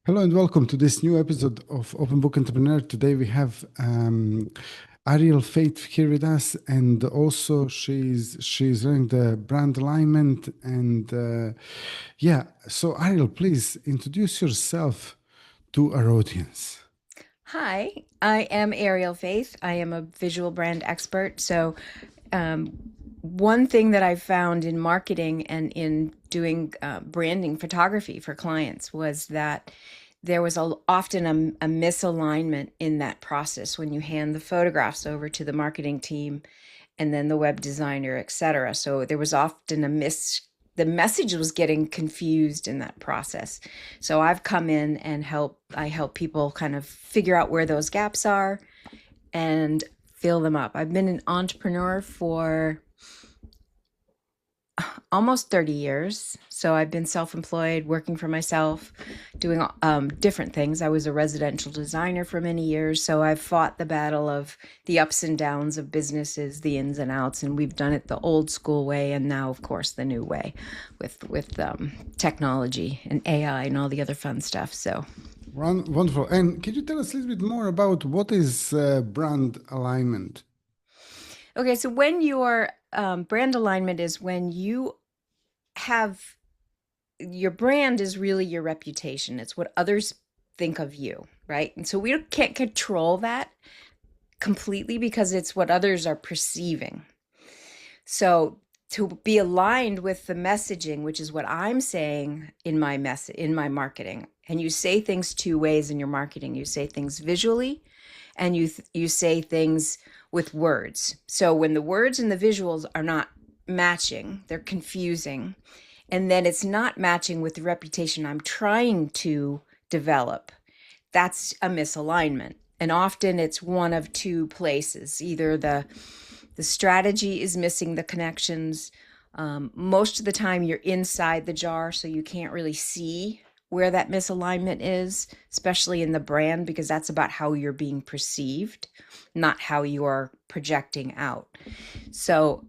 Hello and welcome to this new episode of Open Book Entrepreneur. Today we have Ariel Faith here with us, and also she's running the brand alignment. And so Ariel, please introduce yourself to our audience. Hi, I am Ariel Faith. I am a visual brand expert. Um, One thing that I found in marketing and in doing branding photography for clients was that there was often a misalignment in that process when you hand the photographs over to the marketing team and then the web designer, etc. So there was often the message was getting confused in that process. So I've come in and I help people kind of figure out where those gaps are and fill them up. I've been an entrepreneur for almost 30 years. So I've been self-employed, working for myself, doing different things. I was a residential designer for many years. So I've fought the battle of the ups and downs of businesses, the ins and outs, and we've done it the old school way. And now, of course, the new way with technology and AI and all the other fun stuff. So Wonderful. And can you tell us a little bit more about what is brand alignment? okay, so when your brand alignment is when you have your brand is really your reputation. It's what others think of you, right? And so we can't control that completely because it's what others are perceiving. So to be aligned with the messaging, which is what I'm saying in my in my marketing, and you say things two ways in your marketing. You say things visually, and you say things with words. So when the words and the visuals are not matching, they're confusing, and then it's not matching with the reputation I'm trying to develop, that's a misalignment. And often it's one of two places. Either the strategy is missing the connections. Most of the time you're inside the jar, so you can't really see where that misalignment is, especially in the brand, because that's about how you're being perceived, not how you are projecting out. So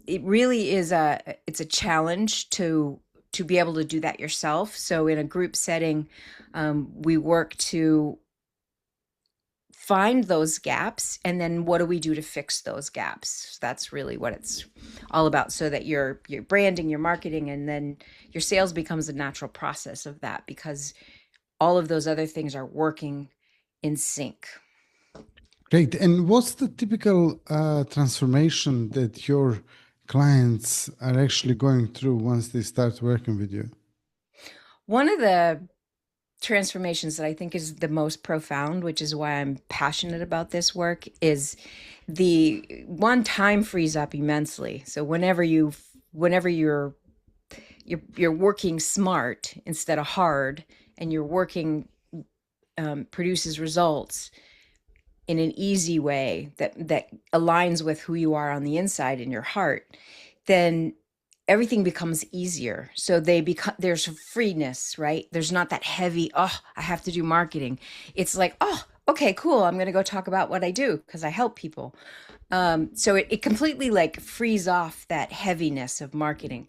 it really is it's a challenge to be able to do that yourself. So in a group setting, we work to find those gaps, and then what do we do to fix those gaps? That's really what it's all about, so that your branding, your marketing, and then your sales becomes a natural process of that, because all of those other things are working in sync. Great. And what's the typical transformation that your clients are actually going through once they start working with you? One of the transformations that I think is the most profound, which is why I'm passionate about this work, is the one time frees up immensely. So whenever you're working smart instead of hard, and you're working produces results in an easy way that aligns with who you are on the inside in your heart, then everything becomes easier. So there's freeness, right? There's not that heavy, oh, I have to do marketing. It's like, oh, okay, cool. I'm going to go talk about what I do because I help people. So it completely like frees off that heaviness of marketing.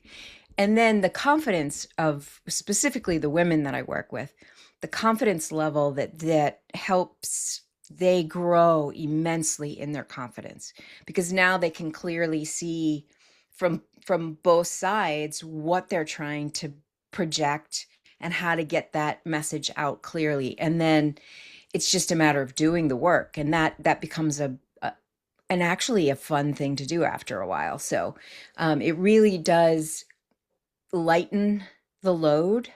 And then the confidence of specifically the women that I work with, the confidence level that helps, they grow immensely in their confidence, because now they can clearly see from both sides what they're trying to project and how to get that message out clearly. And then it's just a matter of doing the work, and that becomes and actually a fun thing to do after a while. So it really does lighten the load,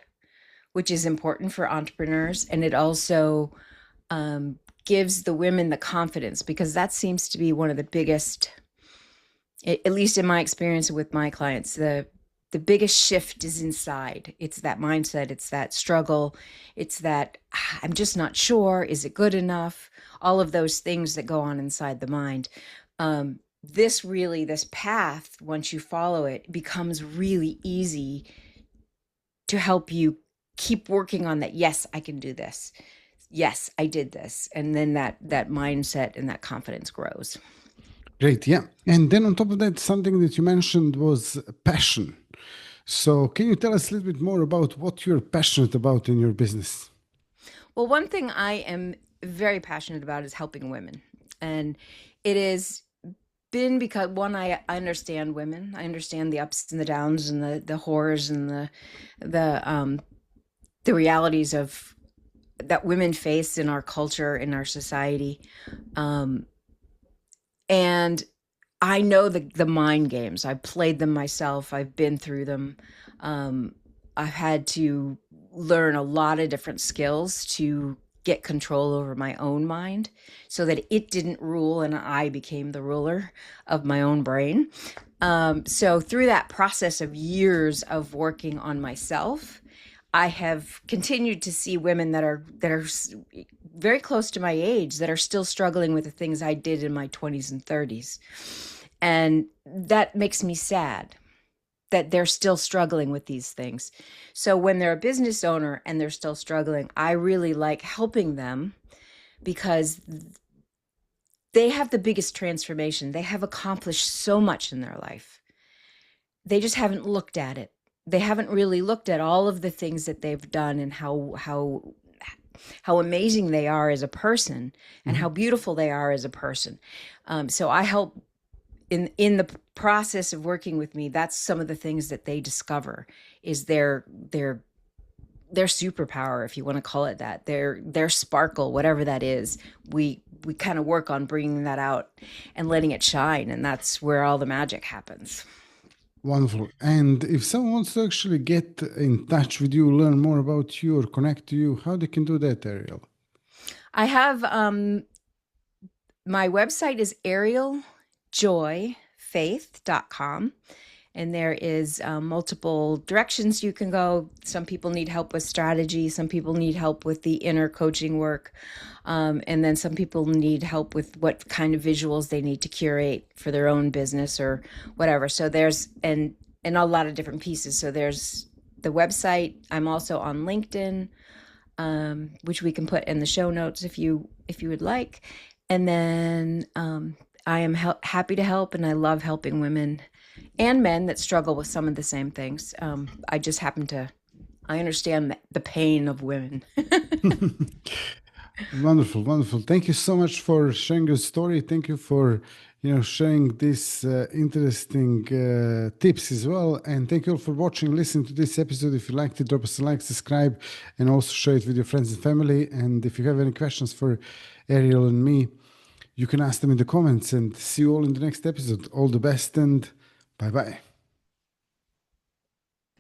which is important for entrepreneurs. And it also gives the women the confidence, because that seems to be one of the biggest, at least in my experience with my clients, the biggest shift is inside. It's that mindset, it's that struggle, it's that I'm just not sure, is it good enough? All of those things that go on inside the mind. This path, once you follow it, becomes really easy to help you keep working on that. Yes, I can do this. Yes, I did this. And then that mindset and that confidence grows. Great, yeah. And then on top of that, something that you mentioned was passion. So, can you tell us a little bit more about what you're passionate about in your business? Well, one thing I am very passionate about is helping women. And it has been because one, I understand women. I understand the ups and the downs and the horrors and the the realities of that women face in our culture, in our society. Um, and I know the mind games. I've played them myself. I've been through them. Um, I've had to learn a lot of different skills to get control over my own mind so that it didn't rule and I became the ruler of my own brain. So through that process of years of working on myself, I have continued to see women that are very close to my age that are still struggling with the things I did in my 20s and 30s. And that makes me sad that they're still struggling with these things. So when they're a business owner and they're still struggling, I really like helping them because they have the biggest transformation. They have accomplished so much in their life. They just haven't looked at it. They haven't really looked at all of the things that they've done and how amazing they are as a person and how Mhm. beautiful they are as a person. So I help in the process of working with me. That's some of the things that they discover is their superpower, if you want to call it that, their sparkle, whatever that is. We kind of work on bringing that out and letting it shine, and that's where all the magic happens. Wonderful. And if someone wants to actually get in touch with you, learn more about you, or connect to you, how they can do that, Ariel? I have my website is arieljoyfaith.com. And there is multiple directions you can go. Some people need help with strategy. Some people need help with the inner coaching work. And then some people need help with what kind of visuals they need to curate for their own business or whatever. So there's and a lot of different pieces. So there's the website. I'm also on LinkedIn, which we can put in the show notes if you would like. And then I am happy to help, and I love helping women and men that struggle with some of the same things. I just happen to I understand the pain of women. Wonderful, wonderful. Thank you so much for sharing your story. Thank you for sharing these interesting tips as well. And thank you all for watching, listening to this episode. If you liked it, drop us a like, subscribe, and also share it with your friends and family. And if you have any questions for Ariel and me, you can ask them in the comments. And see you all in the next episode. All the best and bye bye.